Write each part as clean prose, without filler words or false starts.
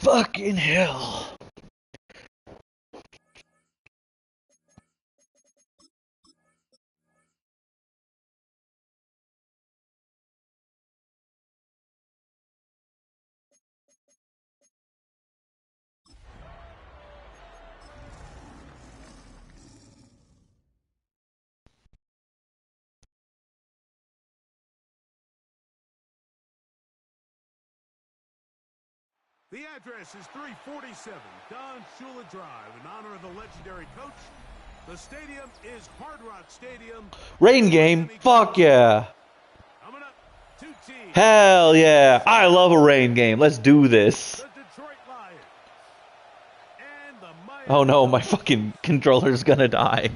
Fucking hell. The address is 347 Don Shula Drive in honor of the legendary coach. The stadium is Hard Rock Stadium. Rain game. Fuck yeah. Coming up, two teams. Hell yeah. I love a rain game. Let's do this. The Detroit Lions and the Miami. Oh no, my fucking controller's gonna die.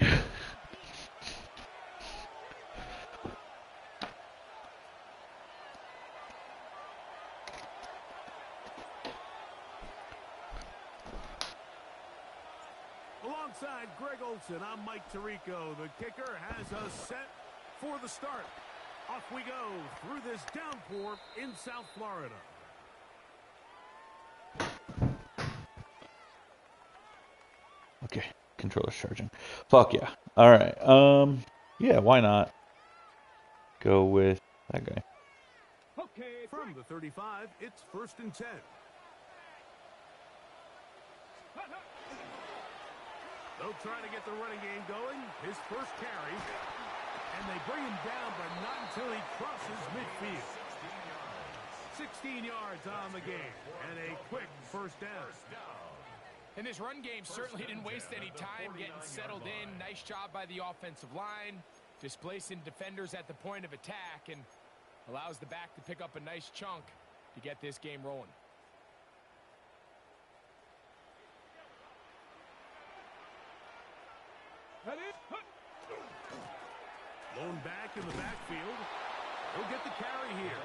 Alongside Greg Olson, I'm Mike Tirico. The kicker has us set for the start. Off we go through this downpour in South Florida. Okay, controller's charging. Fuck yeah. Alright, yeah, why not? Go with that guy. Okay, from the 35, it's 1st and 10. They'll try to get the running game going. His first carry. And they bring him down, but not until he crosses midfield. 16 yards on the game. And a quick first down. And this run game certainly didn't waste any time getting settled in. Nice job by the offensive line. Displacing defenders at the point of attack. And allows the back to pick up a nice chunk to get this game rolling. Lone back in the backfield. He'll get the carry here.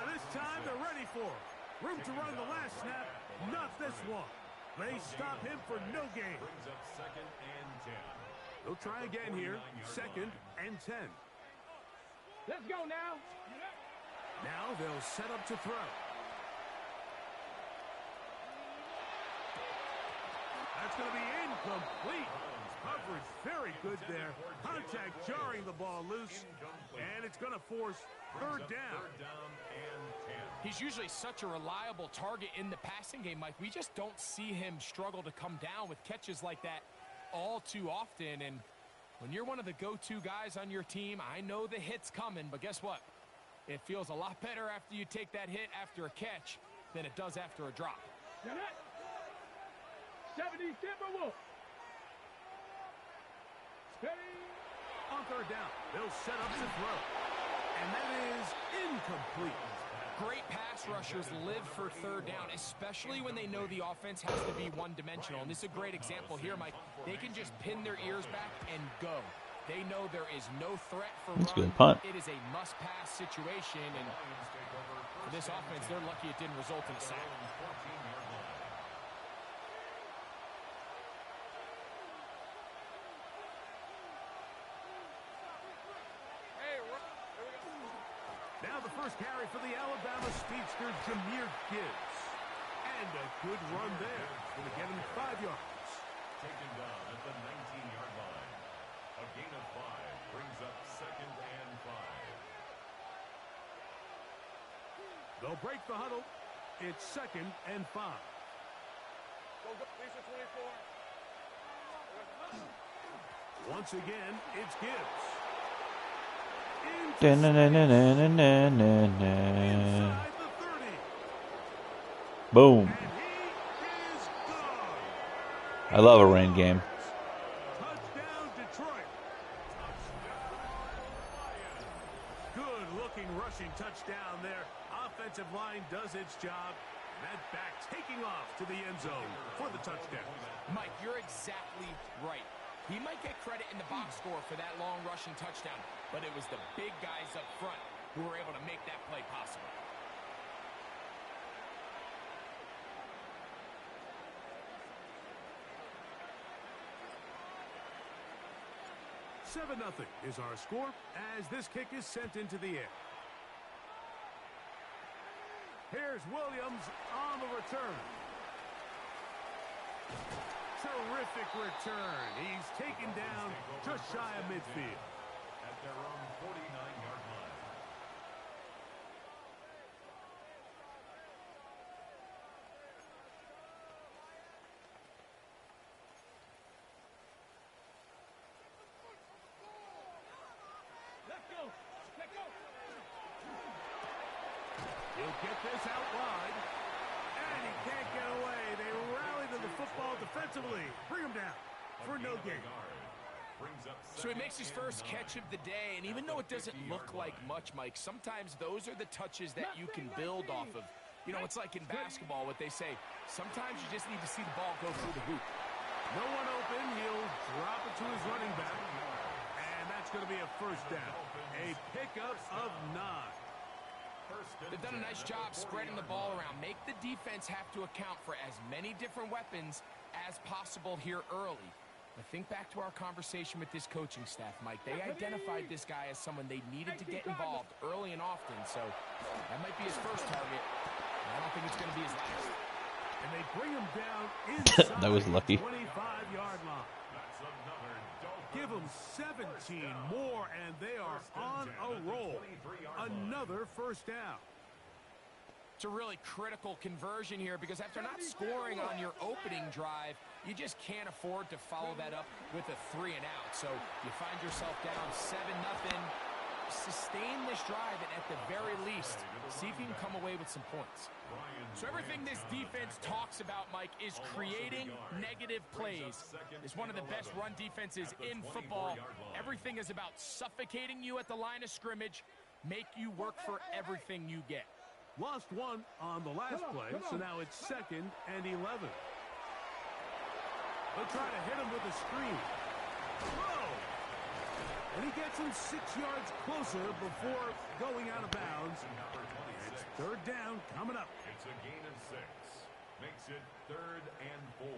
This time they're ready for him. Room to run the last snap. Not this one. They stop him for no gain. They'll try again here. 2nd and 10. Let's go now. Now they'll set up to throw. That's going to be incomplete. Coverage very good there. Contact jarring the ball loose. And it's going to force 3rd down. He's usually such a reliable target in the passing game, Mike. We just don't see him struggle to come down with catches like that all too often. And when you're one of the go-to guys on your team, I know the hit's coming, but guess what? It feels a lot better after you take that hit after a catch than it does after a drop. 70 Timberwolves. On 3rd down, they'll set up to throw. And that is incomplete. Great pass rushers live for 3rd down, especially when they know the offense has to be one-dimensional. And this is a great example here, Mike. They can just pin their ears back and go. They know there is no threat for That's run. good punt. It is a must-pass situation, and for this offense, they're lucky it didn't result in a sack. Now the first carry for the Alabama speedster, Jahmyr Gibbs. And a good run there. Going to get him 5 yards. Taken down at the 19-yard line. A gain of 5 brings up 2nd and 5. They'll break the huddle. It's 2nd and 5. Once again, it's Gibbs. Inside the 30. Boom. And he is gone. I love a rain game. Touchdown, Detroit. Good-looking rushing touchdown there. Offensive line does its job. That back taking off to the end zone for the touchdown. Mike, you're exactly right. He might get credit in the box score for that long rushing touchdown, but it was the big guys up front who were able to make that play possible. 7-0 is our score as this kick is sent into the air. Here's Williams on the return. Terrific return. He's taken down just shy of midfield. At their own 49-yard line. He'll get this out wide. And he can't get away. They rally to the football defensively. Bring him down for no gain. So he makes his first catch of the day, and even though it doesn't look like much, Mike, sometimes those are the touches that you can build off of. You know, it's like in basketball, what they say, sometimes you just need to see the ball go through the hoop. No one open. He'll drop it to his running back. And that's going to be a first down. A pickup of 9. They've done a nice job spreading the ball around. Make the defense have to account for as many different weapons as possible here early. But think back to our conversation with this coaching staff, Mike. They identified this guy as someone they needed to get involved early and often. So that might be his first target. I don't think it's going to be his last. And they bring him down inside That was lucky. the 25-yard line. Give them 17 more, and they are on a roll. Another first down. It's a really critical conversion here because after not scoring on your opening drive, you just can't afford to follow that up with a 3 and out. So you find yourself down 7-0. Sustain this drive and at the very least, see if you can come away with some points. So everything this defense talks about, Mike, is creating negative plays. It's one of the best run defenses in football. Everything is about suffocating you at the line of scrimmage, make you work for everything you get. Lost one on the last play, so now it's 2nd and 11. They'll try to hit him with a screen. Whoa! And he gets him 6 yards closer before going out of bounds. It's 3rd down coming up. It's a gain of 6. Makes it 3rd and 4.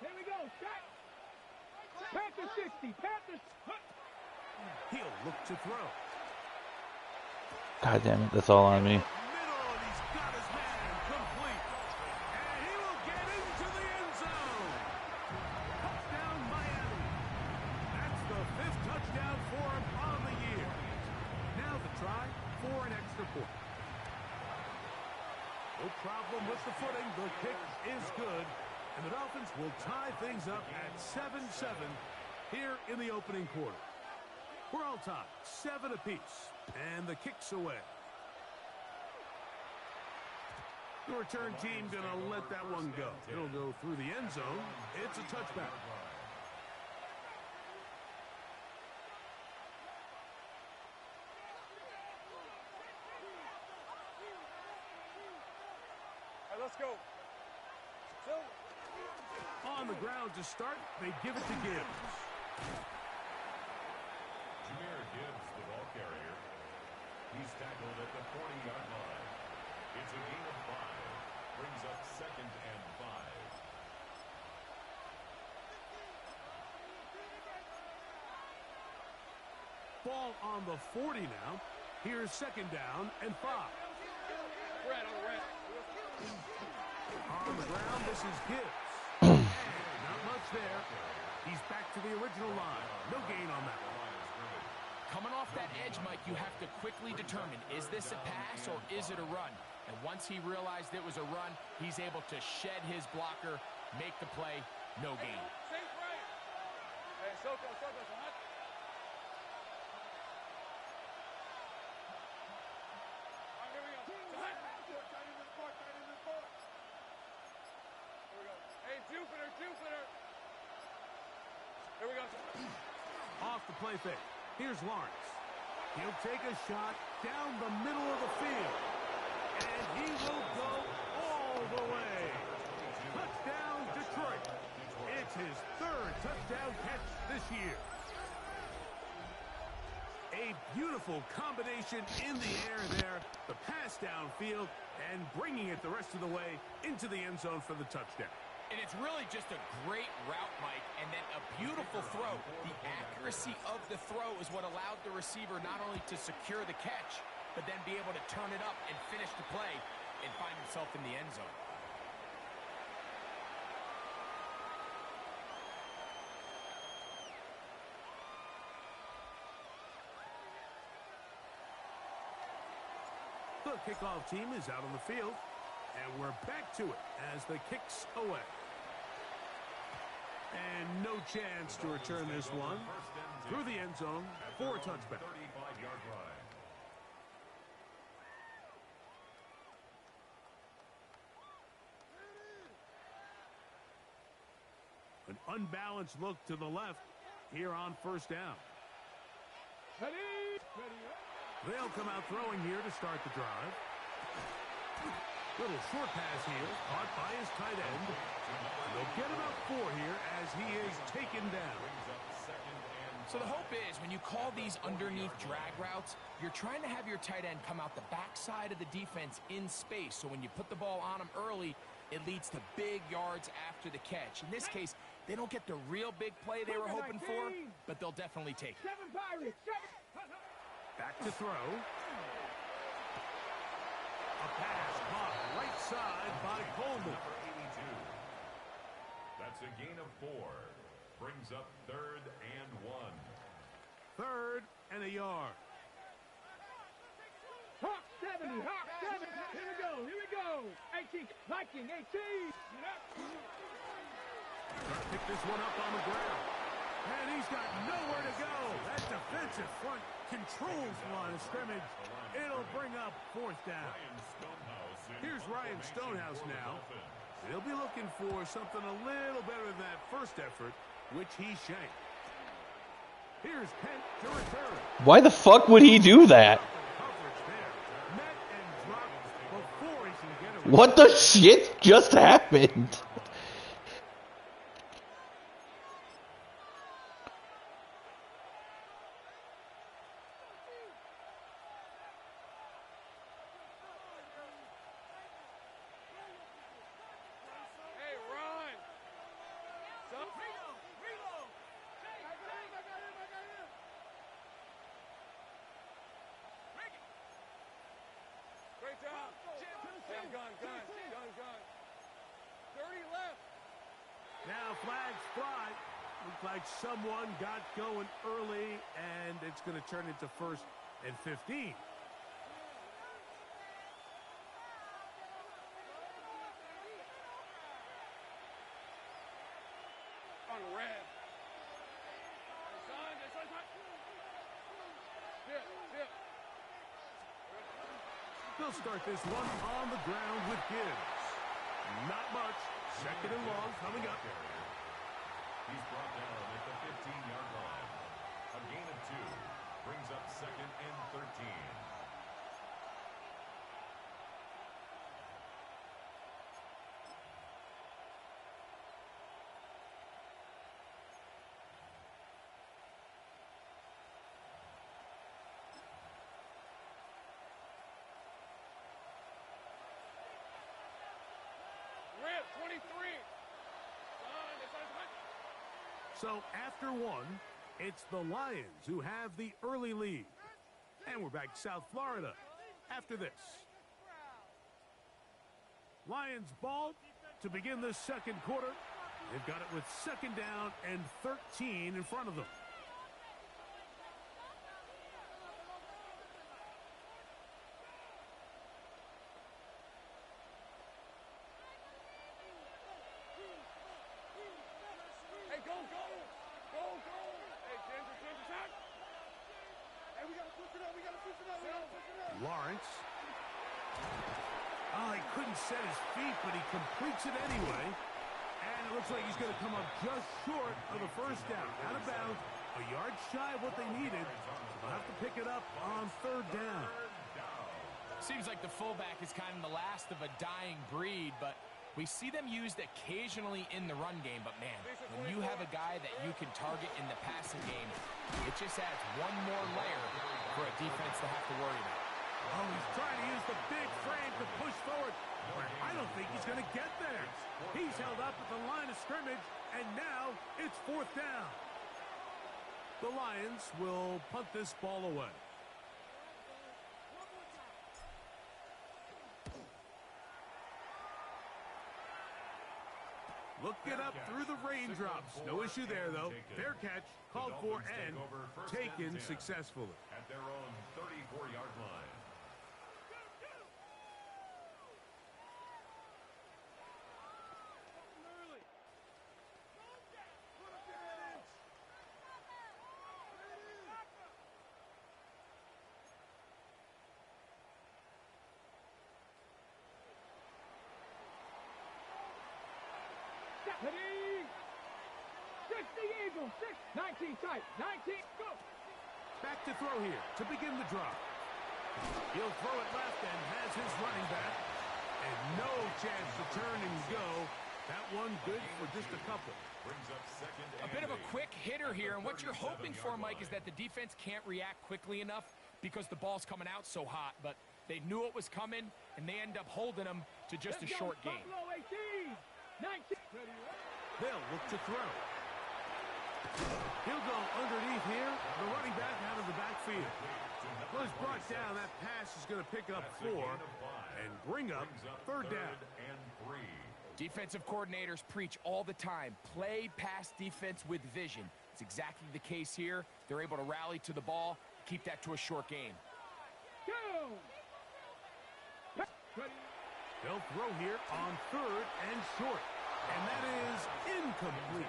Here we go. Shot. Panthers 60. Panthers. He'll look to throw. God damn it, that's all on me. Middle, and he's got his man complete. And he will get into the end zone. Touchdown, Miami. That's the 5th touchdown for him on the year. Now the try for an extra point. No problem with the footing. The kick is good. And the Dolphins will tie things up at 7-7 here in the opening quarter. We're all tied, 7 apiece, and the kick's away. The return team going to let that one go. It'll go through the end zone. It's a touchback. All right, let's go. So, on the ground to start, they give it to Gibbs. Jameer Gibbs, the ball carrier. He's tackled at the 40-yard line. It's a gain of 5. Brings up 2nd and 5. Ball on the 40 now. Here's 2nd down and 5. red on the red. On the ground, this is Gibbs. Not much there. He's back to the original line. No gain on that one. Coming off that edge, Mike, you have to quickly determine, is this a pass or is it a run? And once he realized it was a run, he's able to shed his blocker, make the play, no gain. Safe right. Hey, Soko, hot. All right, here we go. Hot. Tight in this court. Here we go. Hey, Jupiter. Here we go. Off the play fake. Here's Lawrence. He'll take a shot down the middle of the field. And he will go all the way. Touchdown, Detroit. It's his 3rd touchdown catch this year. A beautiful combination in the air there. The pass downfield and bringing it the rest of the way into the end zone for the touchdown. And it's really just a great route, Mike, and then a beautiful throw. The accuracy of the throw is what allowed the receiver not only to secure the catch, but then be able to turn it up and finish the play. and find himself in the end zone. The kickoff team is out on the field, and we're back to it as the kick's away. And no chance to return this one through the end zone for a touchback. 35-yard line. An unbalanced look to the left here on first down. They'll come out throwing here to start the drive. Little short pass here, caught by his tight end. They'll get about 4 here as he is taken down. So the hope is when you call these underneath drag routes, you're trying to have your tight end come out the backside of the defense in space. So when you put the ball on him early, it leads to big yards after the catch. In this case, they don't get the real big play they were hoping for, but they'll definitely take it. Back to throw. A pass caught right side by Coleman. Number 82. That's a gain of 4. Brings up 3rd and 1. 3rd and a yard. Hawk 70, Hawk 70. Here we go. 18, Viking 18. Trying to pick this one up on the ground. And he's got nowhere to go. That defensive front controls the line of scrimmage. It'll bring up 4th down. Here's Ryan Stonehouse now. He'll be looking for something a little better than that first effort, which he shanked. Here's Kent to return. Why the fuck would he do that? What the shit just happened? Now flags fly. Looks like someone got going early, and it's going to turn into 1st and 15. On red. They'll start this one on the ground with Gibbs. Not much. 2nd and long coming up. He's brought down at the 15-yard line. A gain of 2 brings up 2nd and 13. Red 23. So after 1, it's the Lions who have the early lead. And we're back to South Florida after this. Lions ball to begin the 2nd quarter. They've got it with 2nd down and 13 in front of them. Lawrence. Oh, he couldn't set his feet, but he completes it anyway. And it looks like he's going to come up just short of the 1st down. Out of bounds, a yard shy of what they needed. They'll have to pick it up on 3rd down. Seems like the fullback is kind of the last of a dying breed, but we see them used occasionally in the run game. But, man, when you have a guy that you can target in the passing game, it just adds one more layer for a defense to have to worry about. Oh, he's trying to use the big frame to push forward, but I don't think he's going to get there. He's held up at the line of scrimmage, and now it's 4th down. The Lions will punt this ball away. get up through the raindrops. No issue there, though. Fair catch, called for and taken successfully. At their own 34-yard line. Ready? 60 Eagles, 19 tight, 19, go! Back to throw here to begin the drop. He'll throw it left and has his running back. And no chance to turn and go. That one good for just a couple. Brings up second A and bit of a 8. quick hitter here, and what you're hoping for, Mike, is that the defense can't react quickly enough because the ball's coming out so hot. But they knew it was coming, and they end up holding them to just a Let's go, short game. Buffalo 18, 19. They'll look to throw. He'll go underneath here. The running back out of the backfield. Was brought down. That pass is going to pick up 4 and bring up third down. And 3. Defensive coordinators preach all the time, play pass defense with vision. It's exactly the case here. They're able to rally to the ball, keep that to a short game. Go! Ready? They'll throw here on third and short. And that is incomplete.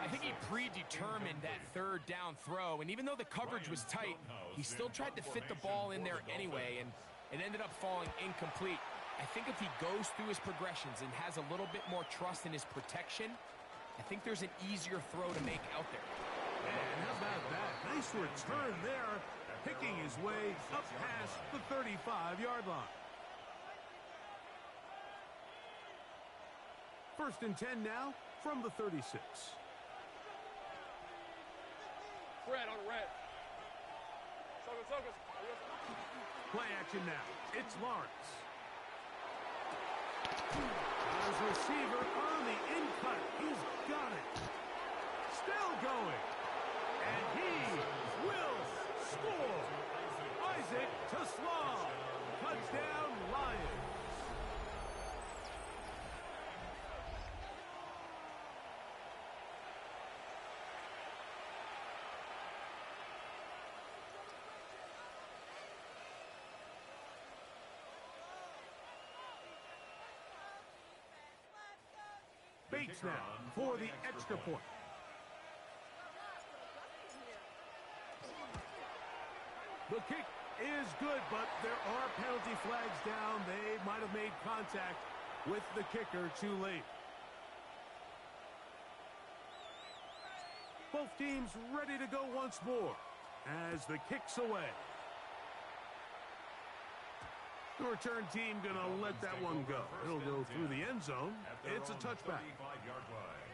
I think he predetermined that third down throw, and even though the coverage was tight, he still tried to fit the ball in there anyway, and it ended up falling incomplete. I think if he goes through his progressions and has a little bit more trust in his protection, I think there's an easier throw to make out there. And how about that? Nice return there, picking his way up past the 35-yard line. First and 10 now from the 36. Red on red. Play action now. It's Lawrence. His receiver on the in-cut. He's got it. Still going. And he will score. Isaac Tesla. Touchdown, Lions. Bates now for the extra point. The kick is good, but there are penalty flags down. They might have made contact with the kicker too late. Both teams ready to go once more as the kick's away. The return team going to let that one go. It'll go through the end zone. It's a touchback. 35-yard line.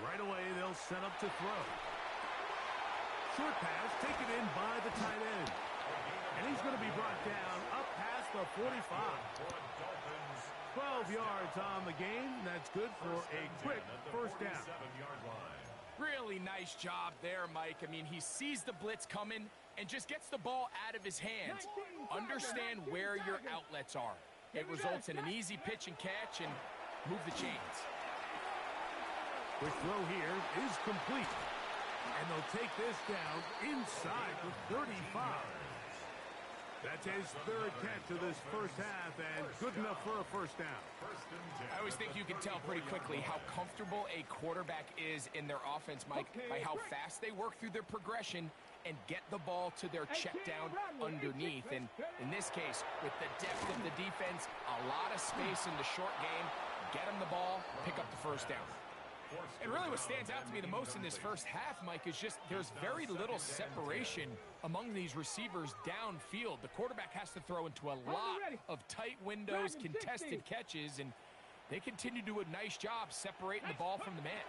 Right away, they'll set up to throw. Short pass taken in by the tight end. And he's going to be brought down up past the 45. 12 yards on the game. That's good for a quick first down. Really nice job there, Mike. I mean, he sees the blitz coming and just gets the ball out of his hands. Understand where your outlets are. It results in an easy pitch and catch and move the chains. Quick throw here is complete. And they'll take this down inside the 35. That's his third catch of this first half, and good enough for a first down. I always think you can tell pretty quickly how comfortable a quarterback is in their offense, Mike, by how fast they work through their progression and get the ball to their check down underneath. And in this case, with the depth of the defense, a lot of space in the short game, get them the ball, pick up the first down. And really what stands out to me the most in this first half, Mike, is just there's very little separation among these receivers downfield. The quarterback has to throw into a lot of tight windows, contested catches, and they continue to do a nice job separating the ball from the man.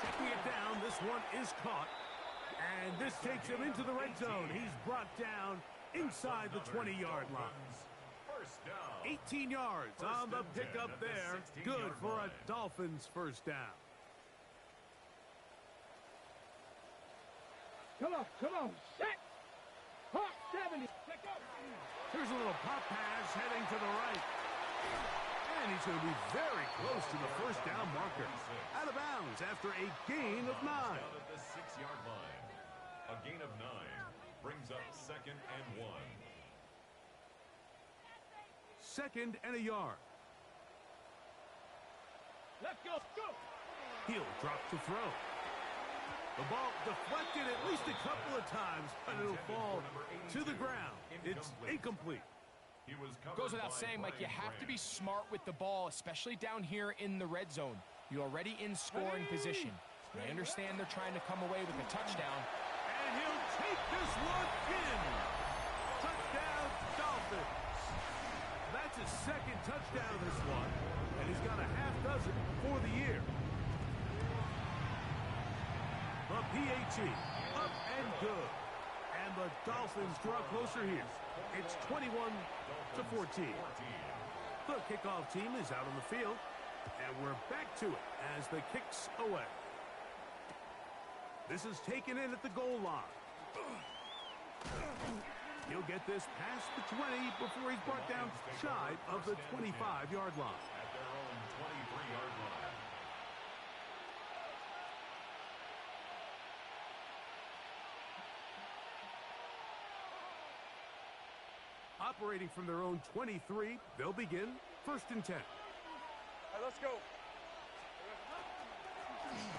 Checking it down, this one is caught. And this takes him into the red zone. He's brought down inside the 20-yard line. First down. 18 yards on the pickup there. Good for a Dolphins first down. Come on, set. Hot 70. Here's a little pop pass heading to the right. And he's going to be very close to the first down marker. Out of bounds after a gain of 9. Down at the 6-yard line. A gain of 9 brings up 2nd and 1. 2nd and a yard. Let's go. He'll drop to throw. The ball deflected at least a couple of times, but it'll fall to the ground. It's incomplete. He was Goes without saying, Mike, you have to be smart with the ball, especially down here in the red zone. You're already in scoring position. I understand they're trying to come away with a touchdown. And he'll take this one in. Touchdown, Dolphins. That's his 2nd touchdown this one, and he's got a half dozen for the year. The PAT, up and good. And the Dolphins draw closer here. It's 21-14. The kickoff team is out on the field, and we're back to it as the kick's away. This is taken in at the goal line. He'll get this past the 20 before he's brought down shy of the 25-yard line. At their own 23-yard line. Operating from their own 23, they'll begin 1st and 10. Let's go.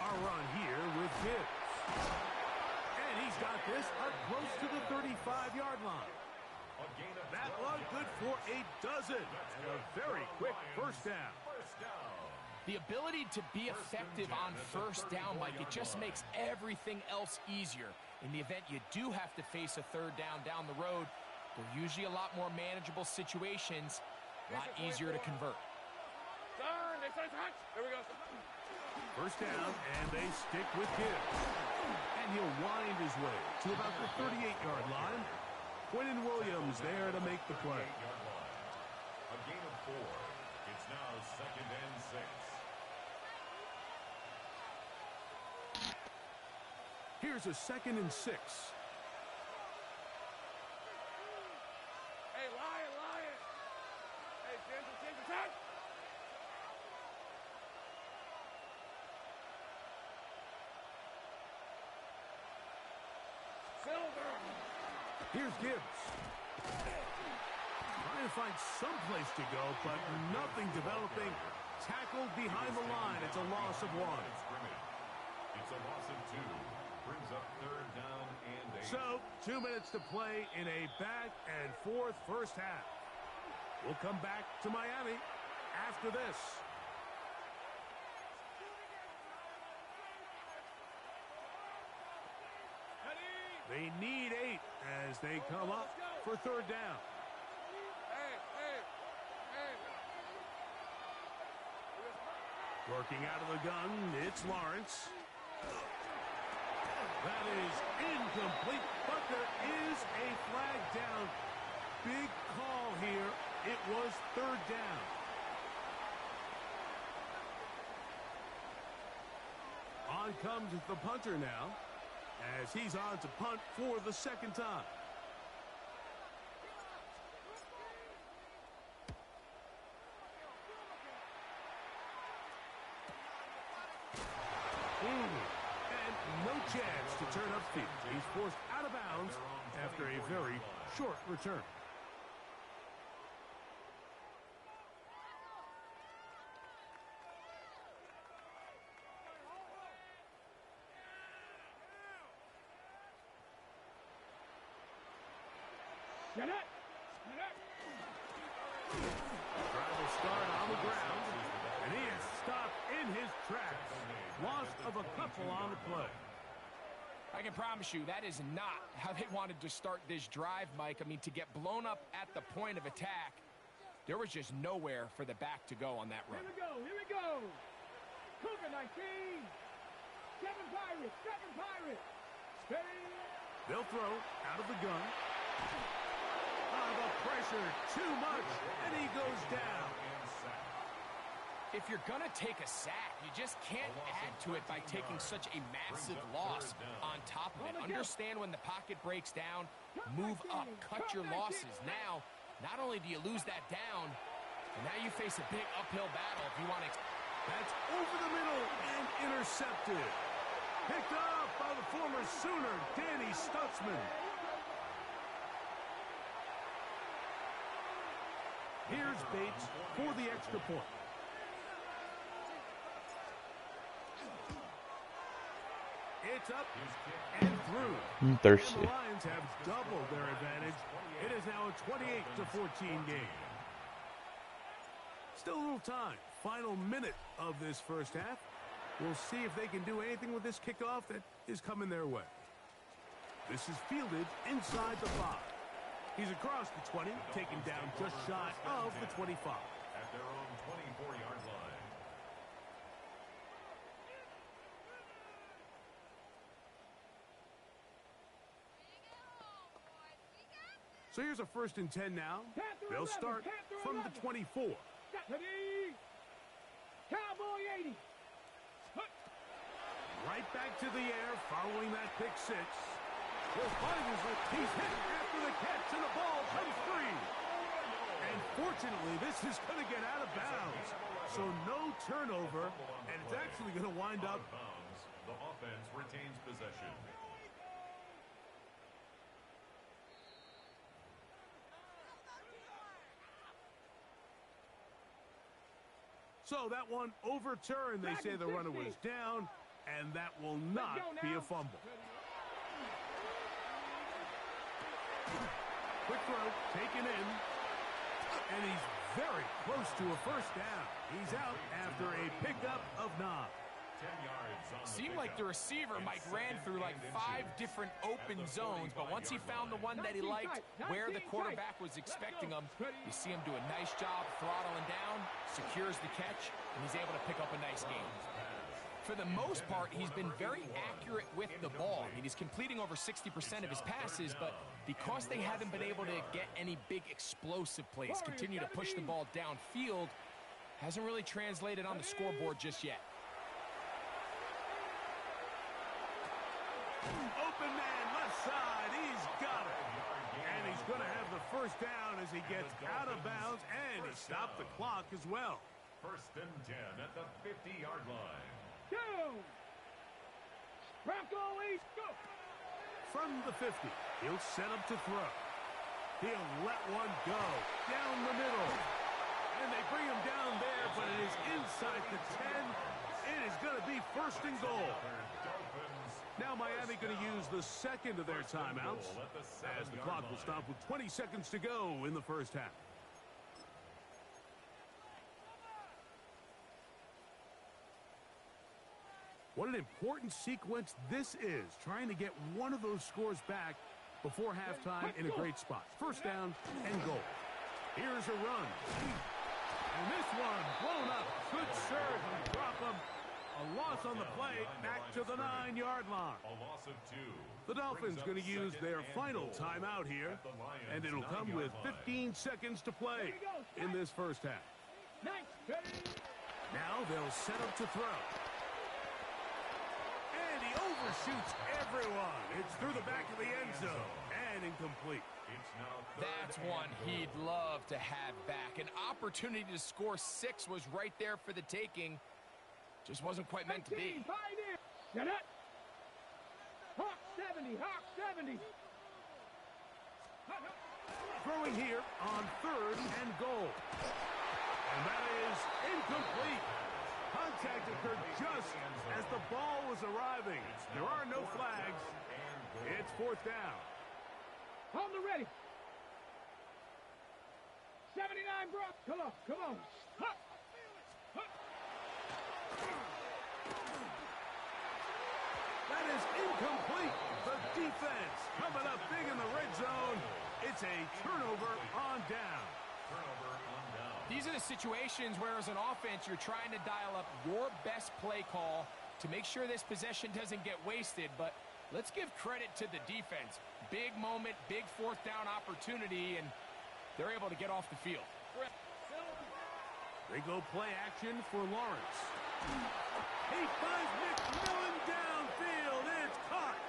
Our run here with Gibbs. And he's got this up close to the 35-yard line. A gain of That 12 one good yards. for a dozen. And a very quick first down. First down. The ability to be effective on first down, Mike, it just makes everything else easier. In the event you do have to face a 3rd down the road, they're usually a lot more manageable situations, a lot easier to convert. Here we go. First down, and they stick with Gibbs. And he'll wind his way to about the 38-yard line. Quentin Williams there to make the play. 8-yard line. A gain of 4. It's now 2nd and 6. Here's a 2nd and 6. Hey, lion. Hey, change attack. Silver. Here's Gibbs. Trying to find some place to go, but nothing developing. Tackled behind the line. It's a loss of 1. Scrimmage. It's a loss of 2. Brings up 3rd down and 8. So, 2 minutes to play in a back and forth first half. We'll come back to Miami after this. They need 8 as they come up for 3rd down. Working out of the gun, it's Lawrence. That is incomplete, but there is a flag down. Big call here. It was 3rd down. On comes the punter now, as he's on to punt for the 2nd time. And no chance to turn upfield. He's forced out of bounds after a very short return. Get it. Trying to start on the ground, and he is stopped in his tracks. Loss of a couple on the play. I can promise you that is not how they wanted to start this drive, Mike. I mean, to get blown up at the point of attack, there was just nowhere for the back to go on that run. Here we go. Cougar 19. 7 Pirates. Steady. They'll throw out of the gun. The pressure, too much, and he goes down. If you're going to take a sack, you just can't add to it by taking such a massive loss on top of it. Understand when the pocket breaks down, move up, cut your losses. Now, not only do you lose that down, but now you face a big uphill battle if you want to. That's over the middle and intercepted. Picked up by the former Sooner, Danny Stutzman. Here's Bates for the extra point. It's up and through. I'm thirsty. And the Lions have doubled their advantage. It is now a 28-14 game. Still a little time. Final minute of this first half. We'll see if they can do anything with this kickoff that is coming their way. This is fielded inside the 5. He's across the 20, taken down just shy of the 25. At their own 24-yard line. So here's a 1st and 10 now. They'll start from the 24. Cowboy 80. Right back to the air following that pick 6. Will find his lip. He's hit after the catch, and the ball comes free. And fortunately, this is going to get out of bounds. So no turnover, and it's actually going to wind up. The offense retains possession. So that one overturned. They say the runner was down, and that will not be a fumble. Quick throw, taken in, and he's very close to a 1st down. He's out after a pickup of 9. 10 yards on the Seemed like the receiver, Mike, ran through like 5 different open zones, but once he found the one that he liked, where the quarterback was expecting him, you see him do a nice job throttling down, secures the catch, and he's able to pick up a nice game. For the most part, he's been very accurate with the ball. I mean, he's completing over 60% of his passes, but because they haven't been able to get any big explosive plays, continue to push the ball downfield, hasn't really translated on the scoreboard just yet. Open man, left side, he's got it. And he's going to have the 1st down as he gets out of bounds, and he stopped the clock as well. 1st and 10 at the 50-yard line. Go! Bronco East, go! From the 50, he'll set up to throw. He'll let one go down the middle. And they bring him down there, but it is inside the 10. It is going to be 1st and goal. Now Miami going to use the 2nd of their timeouts as the clock will stop with 20 seconds to go in the first half. What an important sequence this is, trying to get one of those scores back before halftime in a great spot. 1st down and goal. Here's a run. And this one blown up. Good serve and drop him. A loss on the play, back to the 9-yard line. A loss of 2. The Dolphins going to use their final timeout here, and it'll come with 15 seconds to play in this first half. Now they'll set up to throw. And he overshoots everyone. It's through the back of the end zone and incomplete. That's one he'd love to have back. An opportunity to score 6 was right there for the taking. Just wasn't quite meant to be. Get it. Hawk 70, Hawk 70. Throwing here on 3rd and goal. And that is incomplete. Contact occurred just as the ball was arriving. There are no flags. It's 4th down. Hold the ready. 79, bro. Come on, come on. Huck. Huck. That is incomplete. The defense coming up big in the red zone. It's a turnover on down. These are the situations where, as an offense, you're trying to dial up your best play call to make sure this possession doesn't get wasted, but Let's give credit to the defense. Big moment, big fourth down opportunity, and they're able to get off the field. They go play action for Lawrence. He finds McMillan downfield. It's caught.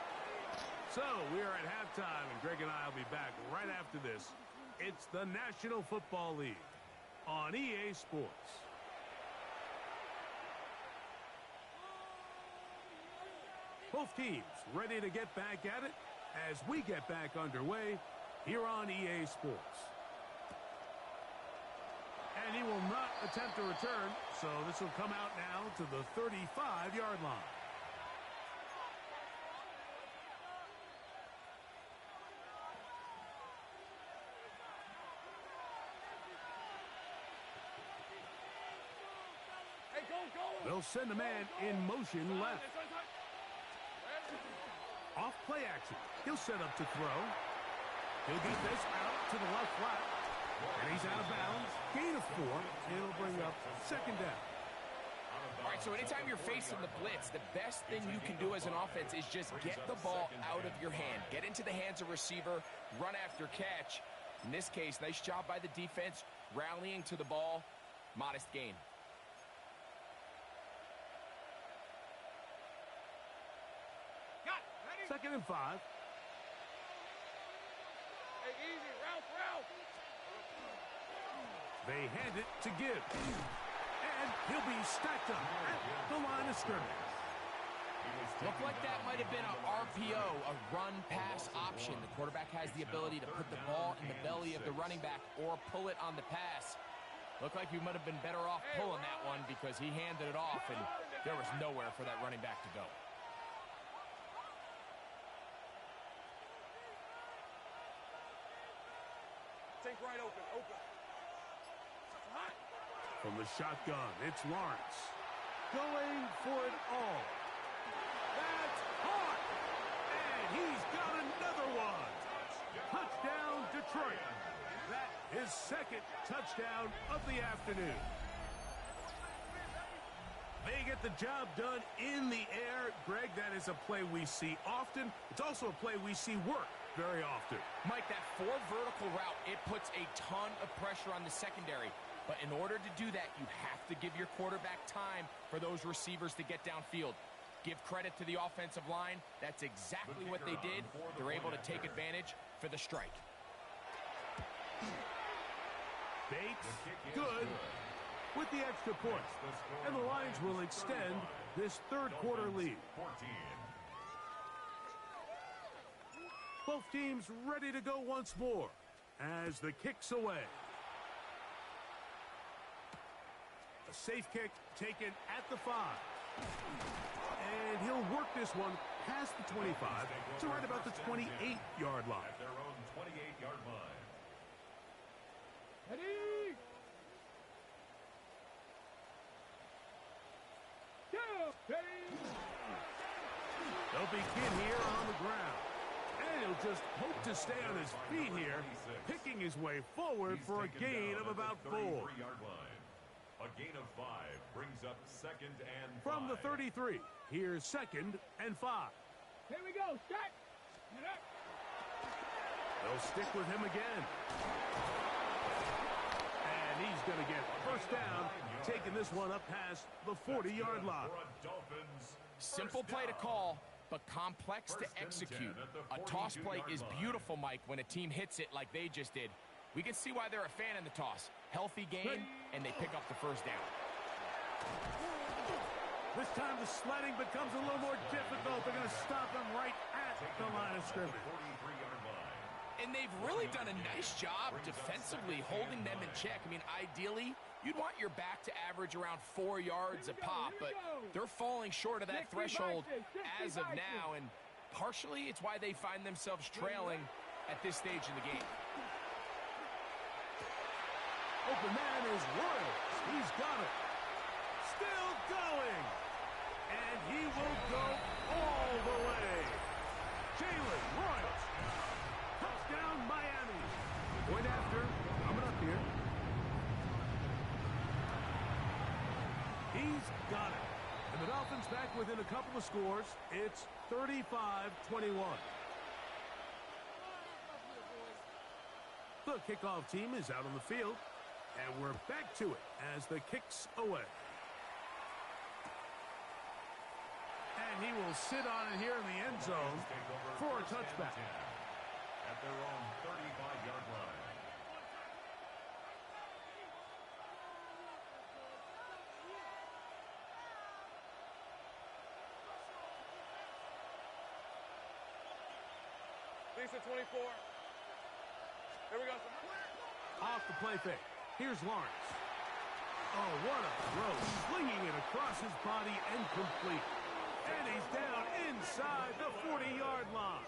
So we are at halftime, and Greg and I will be back right after this. It's the National Football League on EA Sports. Both teams ready to get back at it as we get back underway here on EA Sports. And he will not attempt a return, so this will come out now to the 35-yard line. They'll send a man in motion left. Off play action. He'll set up to throw. He'll get this out to the left flat. And he's out of bounds. Gain of 4. It'll bring up second down. All right, so anytime you're facing the blitz, the best thing you can do as an offense is just get the ball out of your hand. Get into the hands of receiver, run after catch. In this case, nice job by the defense, rallying to the ball. Modest gain. Second and 5. Hey, easy, Ralph. They hand it to Gibbs. And he'll be stacked up at the line of scrimmage. Looked like that might have been an RPO, a run-pass option. The quarterback has the ability to put the ball in the belly of the running back or pull it on the pass. Looked like he might have been better off pulling that one because he handed it off, and there was nowhere for that running back to go. Think right open. From the shotgun, it's Lawrence. Going for it all. That's hot! And he's got another one. Touchdown, Detroit. That is second touchdown of the afternoon. They get the job done in the air. Greg, that is a play we see often. It's also a play we see work very often. Mike, that 4 vertical route, it puts a ton of pressure on the secondary. But in order to do that, you have to give your quarterback time for those receivers to get downfield. Give credit to the offensive line. That's exactly what they did. They're able to take advantage for the strike. Bates, good, with the extra point. And the Lions will extend this third quarter lead. Both teams ready to go once more as the kick's away. A safe kick taken at the 5. And he'll work this one past the 25 to right about the 28-yard line. At their own 28-yard line. Ready? Go! They'll begin here on the ground. And he'll just hope to stay on his feet here, picking his way forward for a gain of about 4. A gain of 5 brings up second and 5. From the 33, here's second and 5. Here we go, set. They'll stick with him again. And he's going to get first down, taking this one up past the 40-yard line. Simple play to call, but complex to execute. A toss play is beautiful, Mike, when a team hits it like they just did. We can see why they're a fan in the toss. Healthy game, and they pick up the first down. This time the sledding becomes a little more difficult. They're going to stop him right at the line of scrimmage. And they've really done a nice job defensively holding them in check. I mean, ideally, you'd want your back to average around 4 yards a pop, but they're falling short of that threshold as of now, and partially it's why they find themselves trailing at this stage in the game. Open man is Royals. He's got it. Still going. And he will go all the way. Jalen Royals. Touchdown, Miami. Point after. Coming up here. He's got it. And the Dolphins back within a couple of scores. It's 35-21. The kickoff team is out on the field, and we're back to it as the kick's away. And he will sit on it here in the end zone for a touchback. At their own 35-yard line. Lisa 24. Here we go. Off the play fake. Here's Lawrence. Oh, what a throw. Slinging it across his body and complete. And he's down inside the 40-yard line.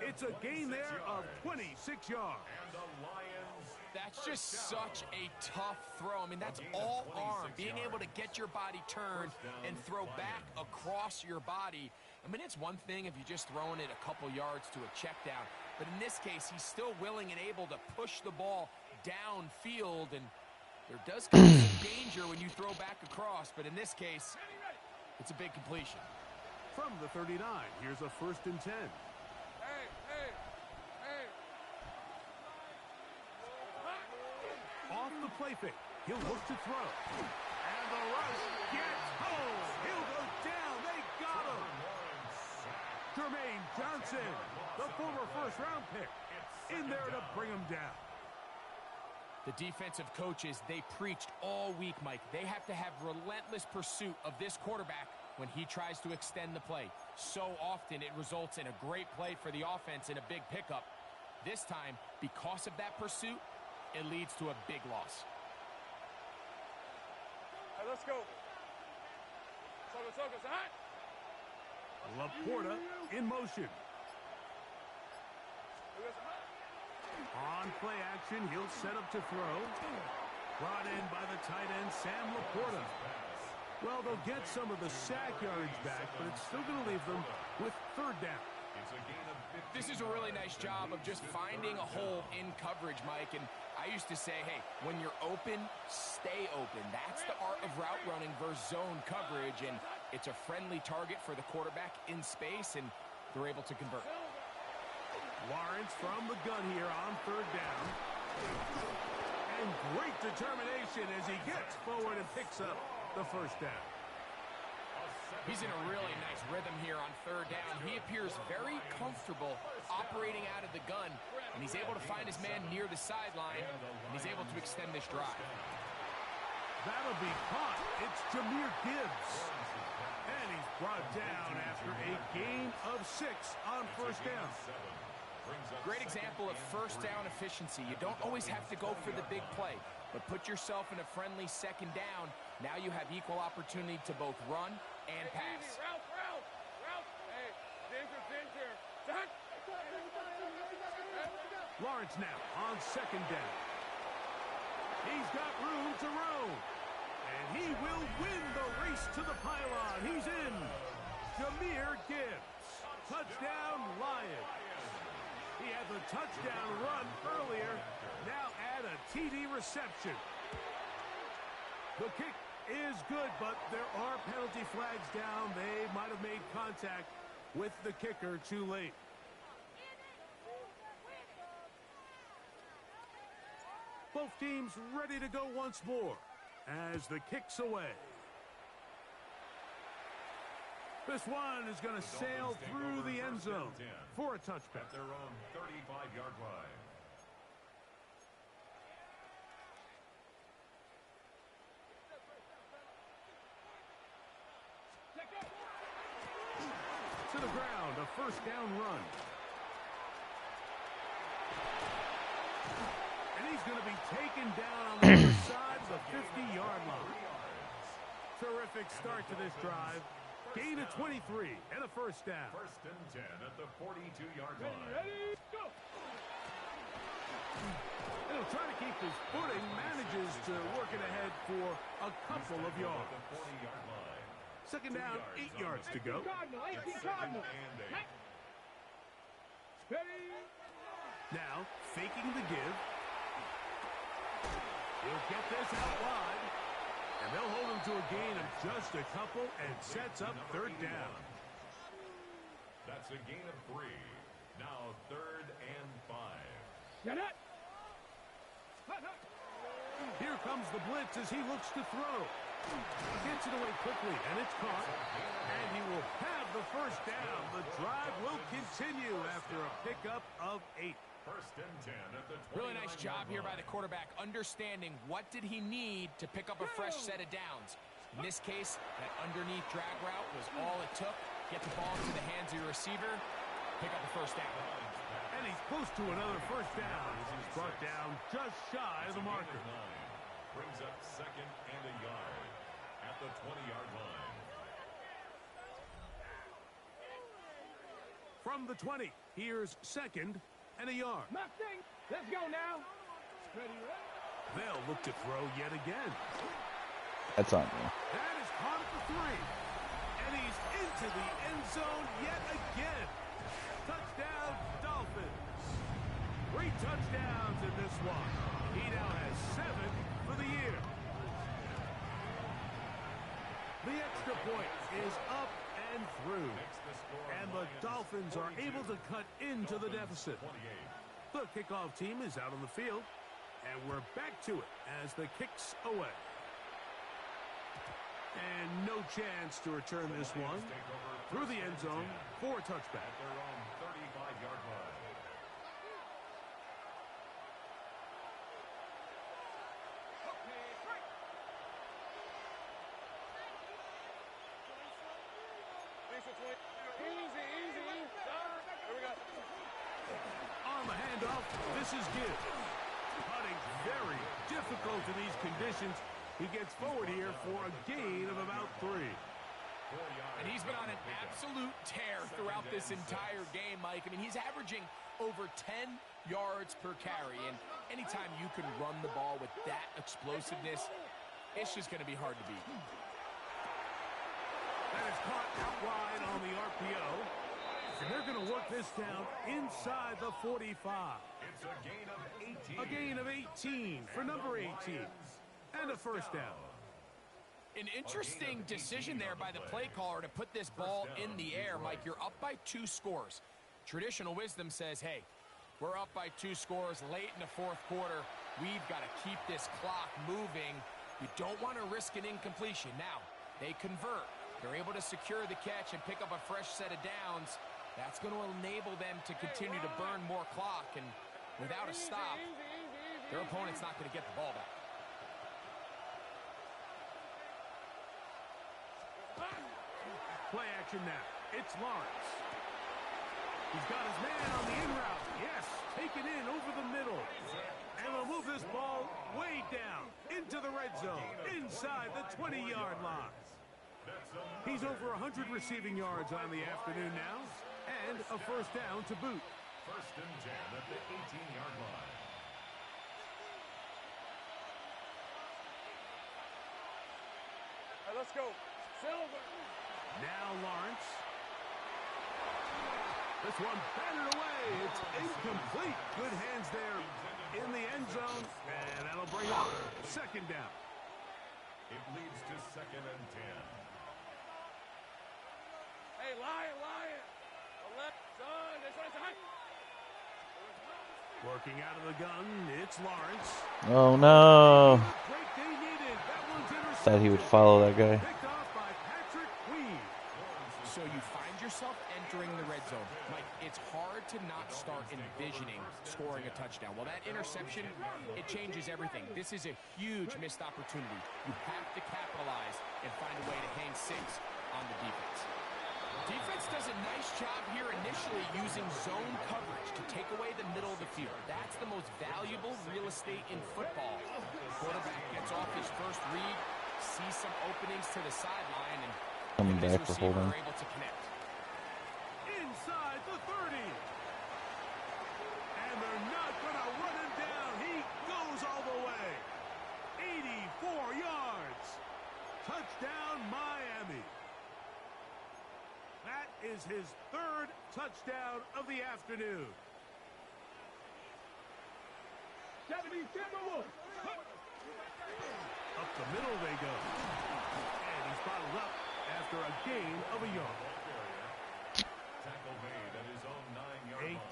It's a gain there of 26 yards. And the Lions. That's just such a tough throw. I mean, that's all arm. Being able to get your body turned and throw back across your body. I mean, it's one thing if you're just throwing it a couple yards to a check down. But in this case, he's still willing and able to push the ball downfield. And there does come some danger when you throw back across. But in this case, it's a big completion. From the 39, here's a 1st and 10. Hey. Off the play fake. He'll look to throw. And the rush gets home. He'll go down. They got him. Jermaine Johnson, the former first-round pick, in there to bring him down. The defensive coaches, they preached all week, Mike. They have to have relentless pursuit of this quarterback when he tries to extend the play. So often it results in a great play for the offense and a big pickup. This time, because of that pursuit, it leads to a big loss. Hey, let's go. Soga, hot. Laporta in motion. On play action, he'll set up to throw. Brought in by the tight end, Sam Laporta. Well, they'll get some of the sack yardage back, but it's still going to leave them with 3rd down. This is a really nice job of just finding a hole in coverage, Mike. And I used to say, hey, when you're open, stay open. That's the art of route running versus zone coverage. And it's a friendly target for the quarterback in space, and they're able to convert. Lawrence from the gun here on 3rd down. And great determination as he gets forward and picks up the 1st down. He's in a really nice rhythm here on 3rd down. He appears very comfortable operating out of the gun, and he's able to find his man near the sideline, and he's able to extend this drive. That'll be caught. It's Jahmyr Gibbs. And he's brought down after a gain of 6 on 1st down. Great example of 1st down efficiency. You don't always have to go for the big play, but put yourself in a friendly 2nd down. Now you have equal opportunity to both run and pass. Route. Hey, danger. Done. Lawrence now on 2nd down. He's got room to roam. And he will win the race to the pylon. He's in. Jahmyr Gibbs. Touchdown, Lions. He had the touchdown run earlier. Now add a TD reception. The kick is good, but there are penalty flags down. They might have made contact with the kicker too late. Both teams ready to go once more as the kick's away. This one is going to sail through the end zone for a touchback. At their own 35-yard line. To the ground, a 1st down run. And he's going to be taken down on the other side of the 50-yard line. Terrific start to this drive. Gain of 23 and a 1st down. 1st and 10 at the 42-yard line. Ready, go. He'll try to keep his footing, manages to work it ahead for a couple of yards. The 40-yard line. 2nd down, 8 yards to go. Cardinal, 18 Cardinal. Ready. Now, faking the give. He'll get this out wide. And they'll hold him to a gain of just a couple and sets up 3rd down. It's a gain of 3. Now 3rd and 5. Shut up. Here comes the blitz as he looks to throw. Gets it away quickly, and it's caught. And he will have the first down. The drive will continue after a pickup of 8. 1st and 10 at the 29. Really nice job here by the quarterback, understanding what did he need to pick up a fresh set of downs. In this case, that underneath drag route was all it took. Get the ball into the hands of your receiver, pick up a first down. And he's close to another first down as he's brought down just shy of the marker. Brings up 2nd and a yard at the 20-yard line. From the 20, here's 2nd and a yard. Mustang, let's go now. Ready, They'll look to throw yet again. That's on me. That is caught at the 3. And he's into the end zone yet again. Touchdown, Dolphins. 3 touchdowns in this one. He now has 7 for the year. The extra point is up and through. And the Dolphins are able to cut into the deficit. The kickoff team is out on the field. And we're back to it as the kick's away. And no chance to return this one through the end zone for a touchback. At their own 35-yard line. On the handoff, this is Gibbs. Putting very difficult in these conditions. He gets forward here for a gain of about 3. And he's been on an absolute tear throughout this entire game, Mike. I mean, he's averaging over 10 yards per carry. And anytime you can run the ball with that explosiveness, it's just going to be hard to beat. That is caught out wide on the RPO. And they're going to work this down inside the 45. It's a gain of 18. A gain of 18 for number 18. And a first down. An interesting decision there by the play caller to put this ball in the air. Mike, you're up by 2 scores. Traditional wisdom says, hey, we're up by 2 scores late in the 4th quarter. We've got to keep this clock moving. You don't want to risk an incompletion. Now, they convert. They're able to secure the catch and pick up a fresh set of downs. That's going to enable them to continue to burn more clock. And without a stop, their opponent's not going to get the ball back. Play action now. It's Lawrence. He's got his man on the in route. Yes, taken in over the middle. And they'll move this ball way down into the red zone, inside the 20-yard line. He's over 100 receiving yards on the afternoon now, and a first down to boot. 1st and 10 at the 18-yard line. Let's go. Silver. Now Lawrence. This one batted away. It's incomplete. Good hands there in the end zone, and that'll bring up 2nd down. It leads to 2nd and 10. Hey, lion. Left side. That's right. Working out of the gun, it's Lawrence. Oh no. Break they needed. That one's intercepted. Thought he would follow that guy. Picked off by Patrick Queen. So you find yourself entering the red zone. Mike, it's hard to not start envisioning scoring a touchdown. Well, that interception, it changes everything. This is a huge missed opportunity. You have to capitalize and find a way to hang 6 on the defense. Defense does a nice job here initially using zone coverage to take away the middle of the field. That's the most valuable real estate in football. Quarterback gets off his first read, sees some openings to the sideline, and Coming his back for receiver holding. are able to connect. Inside the 30. And they're not going to run him down. He goes all the way. 84 yards. Touchdown, Miami. That is his 3rd touchdown of the afternoon. 77 Timberwolves. Up the middle they go. And he's bottled up after a gain of a yard. Tackle made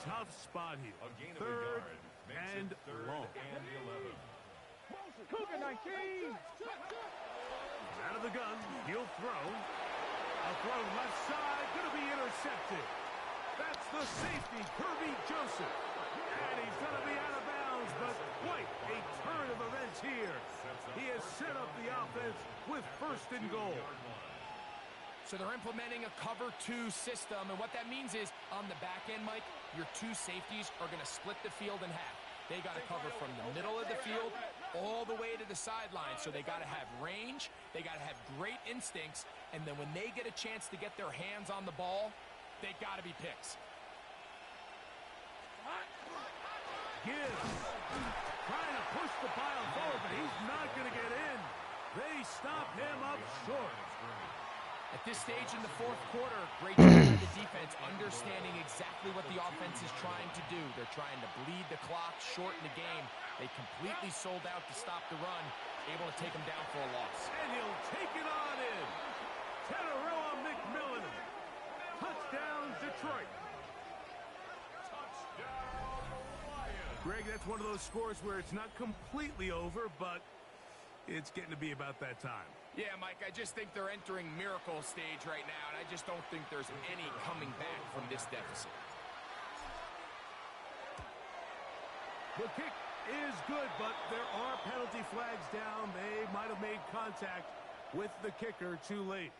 tough spot here. A gain of a Third yard makes and it third long. and 11. Cougar 19. Out of the gun, he'll throw. A throw left side, going to be intercepted. That's the safety, Kirby Joseph. And he's going to be out of bounds, but quite a turn of events here. He has set up the offense with first and goal. So they're implementing a cover 2 system, and what that means is on the back end, Mike, your 2 safeties are going to split the field in half. They got to cover from the middle of the field all the way to the sideline. So they got to have range, they got to have great instincts, and then when they get a chance to get their hands on the ball, they got to be picks. Gibbs trying to push the pile forward, but he's not going to get in. They stop him up short. At this stage in the fourth quarter, great job by the defense, understanding exactly what the offense is trying to do. They're trying to bleed the clock, shorten the game. They completely sold out to stop the run, able to take them down for a loss. And he'll take it on in. Teteroa McMillan. Touchdown, Detroit. Greg, that's one of those scores where it's not completely over, but it's getting to be about that time. Yeah, Mike, I just think they're entering miracle stage right now, and I just don't think there's any coming back from this deficit. The kick is good, but there are penalty flags down. They might have made contact with the kicker too late.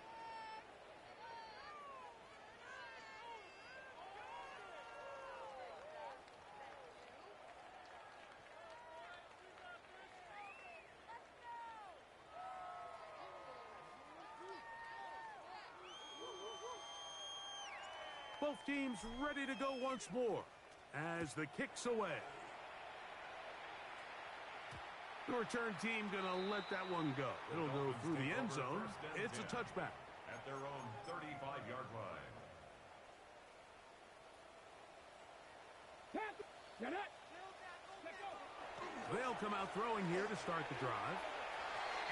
Both teams ready to go once more as the kick's away. The return team going to let that one go. It'll go through the end zone. It's a touchback. At their own 35-yard line. They'll come out throwing here to start the drive.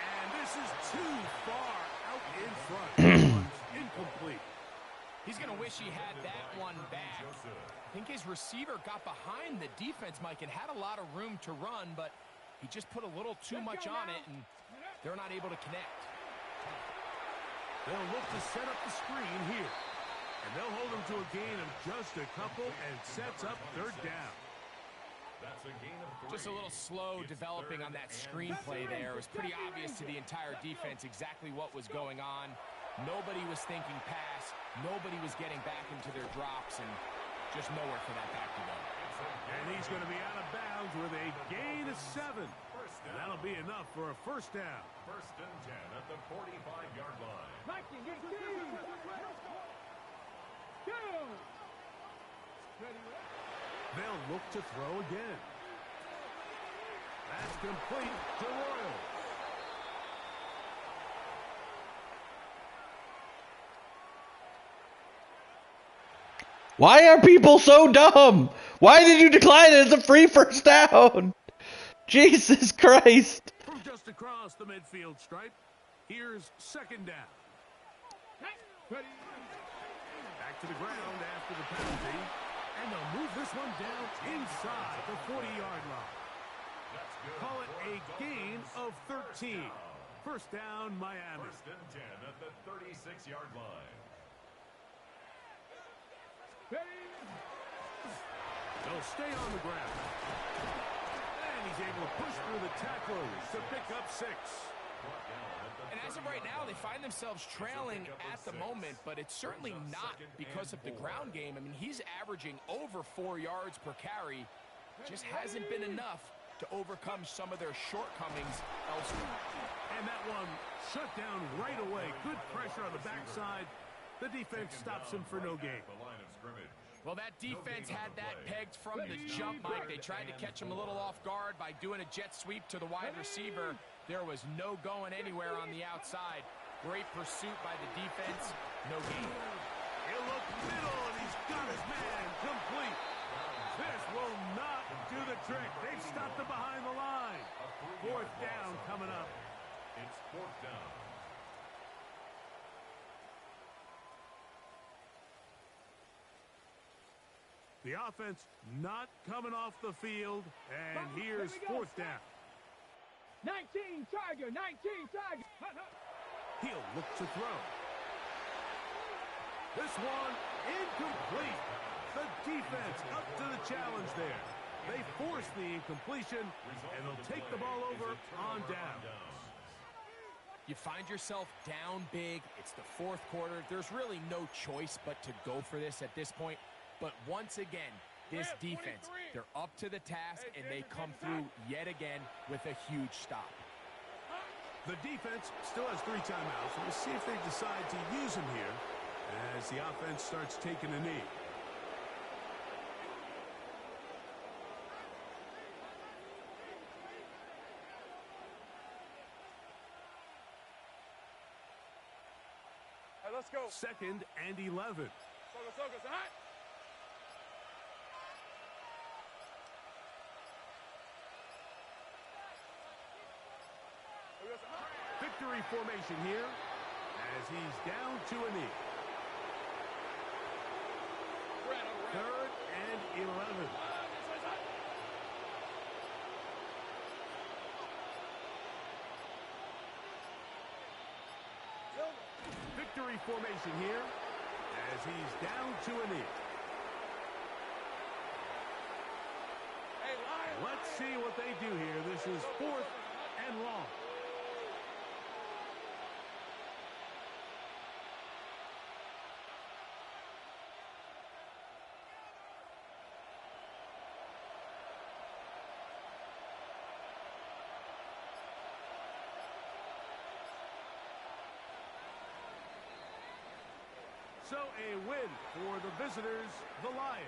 And this is too far out in front. Incomplete. He's going to wish he had that one back. I think his receiver got behind the defense, Mike, and had a lot of room to run, but he just put a little too much on it, and they're not able to connect. They'll look to set up the screen here. And they'll hold him to a gain of just a couple and sets up third down. That's a gain of 3. Just a little slow developing on that screenplay there. It was pretty obvious to the entire defense exactly what was going on. Nobody was thinking pass. Nobody was getting back into their drops, and just nowhere for that back to go. And he's going to be out of bounds with a gain of 7. And that'll be enough for a first down. First and 10 at the 45-yard line. 19, get two. They'll look to throw again. That's complete to Royal. Why are people so dumb? Why did you decline it as a free first down? Jesus Christ. From just across the midfield stripe, here's second down. Back to the ground after the penalty. And they'll move this one down inside the 40-yard line. Call it a gain of 13. First down, Miami. First and 10 at the 36-yard line. They'll stay on the ground. And he's able to push through the tacklers to pick up 6. And as of right now, they find themselves trailing at the moment, but it's certainly not because of the ground game. I mean, he's averaging over 4 yards per carry. Just hasn't been enough to overcome some of their shortcomings elsewhere. And that one shut down right away. Good pressure on the backside. The defense stops him for no gain. The line of scrimmage. Well, that defense had that pegged from the jump, Mike. They tried to catch him a little off guard by doing a jet sweep to the wide receiver. There was no going anywhere on the outside. Great pursuit by the defense. No gain. He'll look middle, and he's got his man complete. This will not do the trick. They've stopped him behind the line. Fourth down coming up. It's fourth down. The offense not coming off the field, and here's Here we go. fourth down. 19 Tiger, 19 Tiger. He'll look to throw. This one incomplete. The defense up to the challenge there. They force the incompletion, and they'll take the ball over on downs. You find yourself down big. It's the fourth quarter. There's really no choice but to go for this at this point. But once again, this defense, they're up to the task, and they come through yet again with a huge stop. The defense still has 3 timeouts. We'll see if they decide to use them here as the offense starts taking a knee. Hey, let's go. 2nd and 11. Victory formation here as he's down to a knee. 3rd and 11. Victory formation here as he's down to a knee. Let's see what they do here. This is 4th and long. So a win for the visitors, the Lions.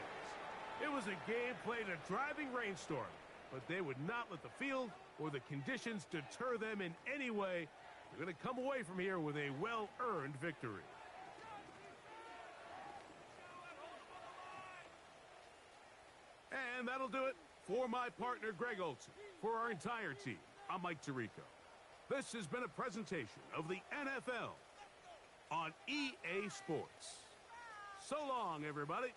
It was a game played in a driving rainstorm, but they would not let the field or the conditions deter them in any way. They're going to come away from here with a well-earned victory. And that'll do it for my partner, Greg Olson. For our entire team, I'm Mike Tirico. This has been a presentation of the NFL on EA Sports. So long, everybody.